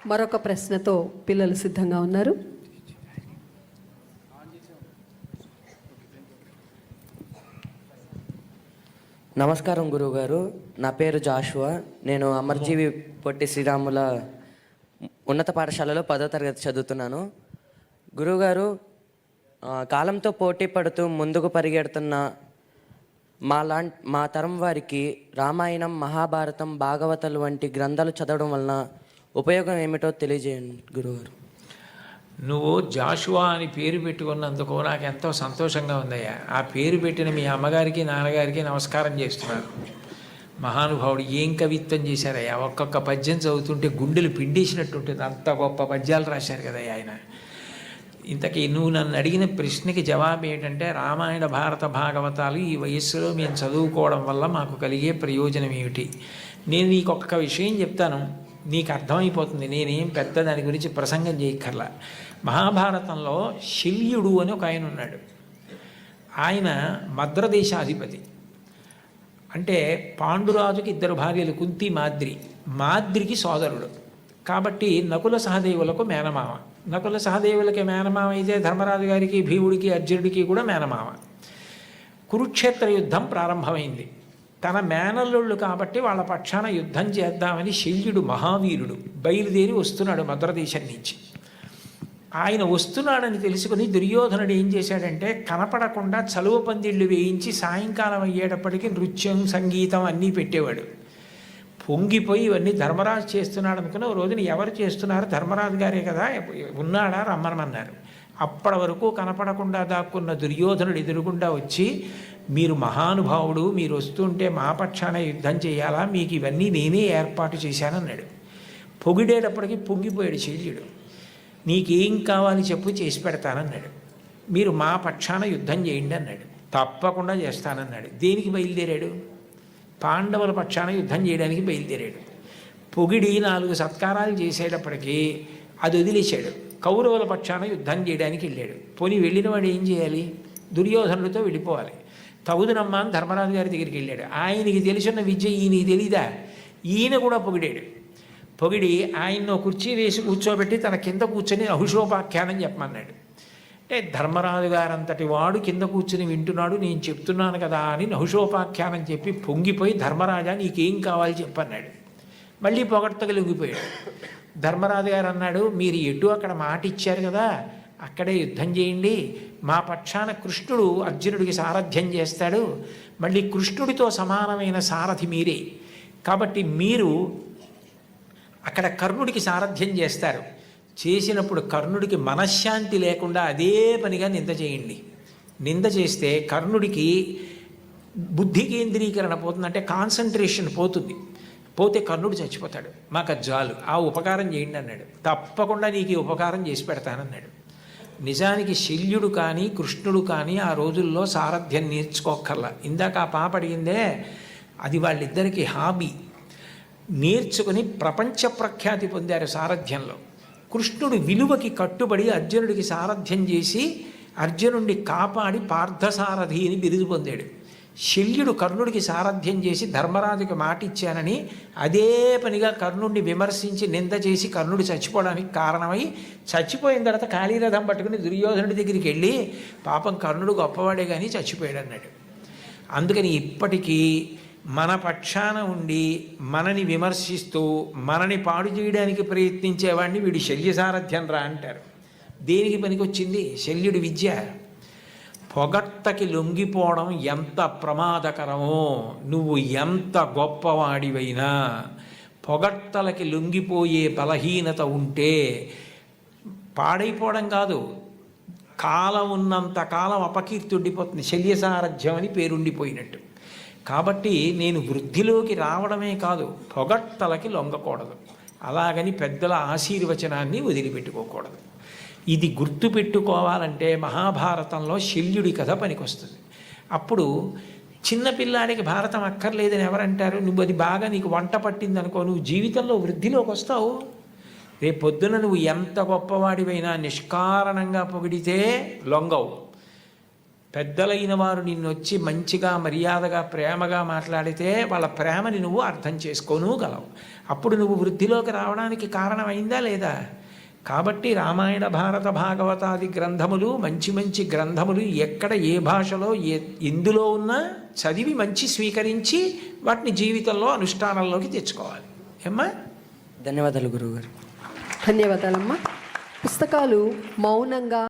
మరొక ప్రశ్నతో పిల్లలు సిద్ధంగా ఉన్నారు. నమస్కారం గురువుగారు, నా పేరు జాషువా. నేను అమర్జీవి పొట్టి శ్రీరాముల ఉన్నత పాఠశాలలో 10వ తరగతి చదువుతున్నాను. గురువుగారు, కాలంతో పోటీ పడుతూ ముందుకు పరిగెడుతున్న మా తరం వారికి రామాయణం, మహాభారతం, భాగవతాలు వంటి గ్రంథాలు చదవడం వలన ఉపయోగం ఏమిటో తెలియజేయండి గురువుగారు. నువ్వు జాషువా అని పేరు పెట్టుకున్నందుకు నాకు ఎంతో సంతోషంగా ఉందయ్యా. ఆ పేరు పెట్టిన మీ అమ్మగారికి నాన్నగారికి నమస్కారం చేస్తున్నాను. మహానుభావుడు ఏం కవిత్వం చేశారయ్యా. ఒక్కొక్క పద్యం చదువుతుంటే గుండెలు పిండేసినట్టుంటుంది. అంత గొప్ప పద్యాలు రాశారు కదయ్యా ఆయన. ఇంతకీ నువ్వు నన్ను అడిగిన ప్రశ్నకి జవాబు ఏంటంటే, రామాయణ, భారత, భాగవతాలు ఈ వయస్సులో మేము చదువుకోవడం వల్ల మాకు కలిగే ప్రయోజనం ఏమిటి. నేను నీకు ఒక్క విషయం చెప్తాను, నీకు అర్థమైపోతుంది. నేనేం పెద్ద దాని గురించి ప్రసంగం చేయక్కర్లా. మహాభారతంలో శల్యుడు అని ఒక ఆయన ఉన్నాడు. ఆయన మద్రదేశాధిపతి. అంటే పాండురాజుకి 2 భార్యలు, కుంతి, మాద్రికి సోదరుడు. కాబట్టి నకుల సహదేవులకు మేనమామ. నకుల సహదేవులకి మేనమామ అయితే ధర్మరాజు గారికి, భీముడికి, అర్జునుడికి కూడా మేనమామ. కురుక్షేత్ర యుద్ధం ప్రారంభమైంది. తన మేనల్లుళ్ళు కాబట్టి వాళ్ళ పక్షాన యుద్ధం చేద్దామని శల్యుడు మహావీరుడు బయలుదేరి వస్తున్నాడు మద్రదేశం నుంచి. ఆయన వస్తున్నాడని తెలుసుకుని దుర్యోధనుడు ఏం చేశాడంటే, కనపడకుండా చలువ పందిళ్ళు వేయించి సాయంకాలం అయ్యేటప్పటికీ నృత్యం, సంగీతం అన్నీ పెట్టేవాడు. పొంగిపోయి ఇవన్నీ ధర్మరాజు చేస్తున్నాడు అనుకుని, ఓ రోజున ఎవరు చేస్తున్నారు, ధర్మరాజు గారే కదా, ఉన్నాడా, రమ్మనమన్నారు. అప్పటి వరకు కనపడకుండా దాక్కున్న దుర్యోధనుడు ఎదురుగుండా వచ్చి, మీరు మహానుభావుడు, మీరు వస్తుంటే మా పక్షాన యుద్ధం చేయాలా, మీకు ఇవన్నీ నేనే ఏర్పాటు చేశానన్నాడు. పొగిడేటప్పటికి పొంగిపోయాడు శల్యుడు. నీకేం కావాలి చెప్పు, చేసి పెడతానన్నాడు. మీరు మా పక్షాన యుద్ధం చేయండి అన్నాడు. తప్పకుండా చేస్తానన్నాడు. దేనికి బయలుదేరాడు? పాండవుల పక్షాన యుద్ధం చేయడానికి బయలుదేరాడు. పొగిడి 4 సత్కారాలు చేసేటప్పటికీ అది వదిలేశాడు. కౌరవుల పక్షాన యుద్ధం చేయడానికి వెళ్ళాడు. పోనీ వెళ్ళిన వాడు ఏం చేయాలి? దుర్యోధనుడితో వెళ్ళిపోవాలి. తగుదునమ్మా అని ధర్మరాజు గారి దగ్గరికి వెళ్ళాడు. ఆయనకి తెలిసిన విద్య ఈయనకి తెలీదా? ఈయన కూడా పొగిడాడు. పొగిడి ఆయన్ను కుర్చీ వేసి కూర్చోబెట్టి తన కింద కూర్చొని నహుషోపాఖ్యానం చెప్పమన్నాడు. అంటే ధర్మరాజు గారంతటి వాడు కింద కూర్చుని వింటున్నాడు, నేను చెప్తున్నాను కదా అని నహుషోపాఖ్యానం చెప్పి పొంగిపోయి, ధర్మరాజా నీకేం కావాలి చెప్పన్నాడు. మళ్ళీ పొగడ్తగలిగిపోయాడు. ధర్మరాజు గారు అన్నాడు, మీరు ఎటు అక్కడ మాట ఇచ్చారు కదా, అక్కడే యుద్ధం చేయండి. మా పక్షాన కృష్ణుడు అర్జునుడికి సారథ్యం చేస్తాడు. మళ్ళీ కృష్ణుడితో సమానమైన సారథి మీరే, కాబట్టి మీరు అక్కడ కర్ణుడికి సారథ్యం చేస్తారు. చేసినప్పుడు కర్ణుడికి మనశ్శాంతి లేకుండా అదే పనిగా నింద చేయండి. నింద చేస్తే కర్ణుడికి బుద్ధి కేంద్రీకరణ పోతుంది, అంటే కాన్సన్ట్రేషన్ పోతుంది. పోతే కర్ణుడు చచ్చిపోతాడు. మాకు జాలు, ఆ ఉపకారం చేయండి అన్నాడు. తప్పకుండా నీకు ఈ ఉపకారం చేసి పెడతానన్నాడు. నిజానికి శల్యుడు కానీ కృష్ణుడు కానీ ఆ రోజుల్లో సారథ్యం నేర్చుకోక్కర్లా. ఇందాక ఆ పాప అడిగిందే, అది వాళ్ళిద్దరికీ హాబీ. నేర్చుకుని ప్రపంచ ప్రఖ్యాతి పొందారు సారథ్యంలో. కృష్ణుడు విలువకి కట్టుబడి అర్జునుడికి సారథ్యం చేసి అర్జునుడిని కాపాడి పార్థసారథి అని బిరుదు పొందాడు. శల్యుడు కర్ణుడికి సారథ్యం చేసి ధర్మరాజుకి మాట ఇచ్చానని అదే పనిగా కర్ణుడిని విమర్శించి నింద చేసి కర్ణుడు చచ్చిపోవడానికి కారణమై, చచ్చిపోయిన తర్వాత కాళీరథం పట్టుకుని దుర్యోధనుడి దగ్గరికి వెళ్ళి, పాపం కర్ణుడు గొప్పవాడే కానీ చచ్చిపోయాడు అన్నాడు. అందుకని ఇప్పటికీ మన పక్షాన ఉండి మనని విమర్శిస్తూ మనని పాడు చేయడానికి ప్రయత్నించేవాడిని వీడి శల్య సారథ్యం రా అంటారు. దేనికి పనికొచ్చింది శల్యుడి విద్య? పొగట్టకి లొంగిపోవడం ఎంత ప్రమాదకరమో, నువ్వు ఎంత గొప్పవాడివైనా పొగట్టలకి లొంగిపోయే బలహీనత ఉంటే పాడైపోవడం కాదు, కాలం ఉన్నంత కాలం అపకీర్తుండిపోతుంది. శల్యసారథ్యం అని పేరుండిపోయినట్టు. కాబట్టి నేను వృద్ధిలోకి రావడమే కాదు, పొగట్టలకి లొంగకూడదు. అలాగని పెద్దల ఆశీర్వచనాన్ని వదిలిపెట్టుకోకూడదు. ఇది గుర్తుపెట్టుకోవాలంటే మహాభారతంలో శల్యుడి కథ పనికొస్తుంది. అప్పుడు చిన్నపిల్లాడికి భారతం అక్కర్లేదని ఎవరంటారు? నువ్వు అది బాగా నీకు వంట పట్టింది అనుకో, నువ్వు జీవితంలో వృద్ధిలోకి వస్తావు. రేపు పొద్దున నువ్వు ఎంత గొప్పవాడివైనా నిష్కారణంగా పొగిడితే లొంగవు. పెద్దలైన వారు నిన్ను వచ్చి మంచిగా మర్యాదగా ప్రేమగా మాట్లాడితే వాళ్ళ ప్రేమని నువ్వు అర్థం చేసుకోను గలవు. అప్పుడు నువ్వు వృద్ధిలోకి రావడానికి కారణమైందా లేదా? కాబట్టి రామాయణ భారత భాగవతాది గ్రంథములు మంచి మంచి గ్రంథములు ఎక్కడ ఏ భాషలో ఎందులో ఉన్నా చదివి మంచి స్వీకరించి వాటిని జీవితంలో అనుష్ఠానంలోకి తెచ్చుకోవాలి. ఏమ్మా? ధన్యవాదాలు గురువుగారు. ధన్యవాదాలమ్మా. పుస్తకాలు మౌనంగా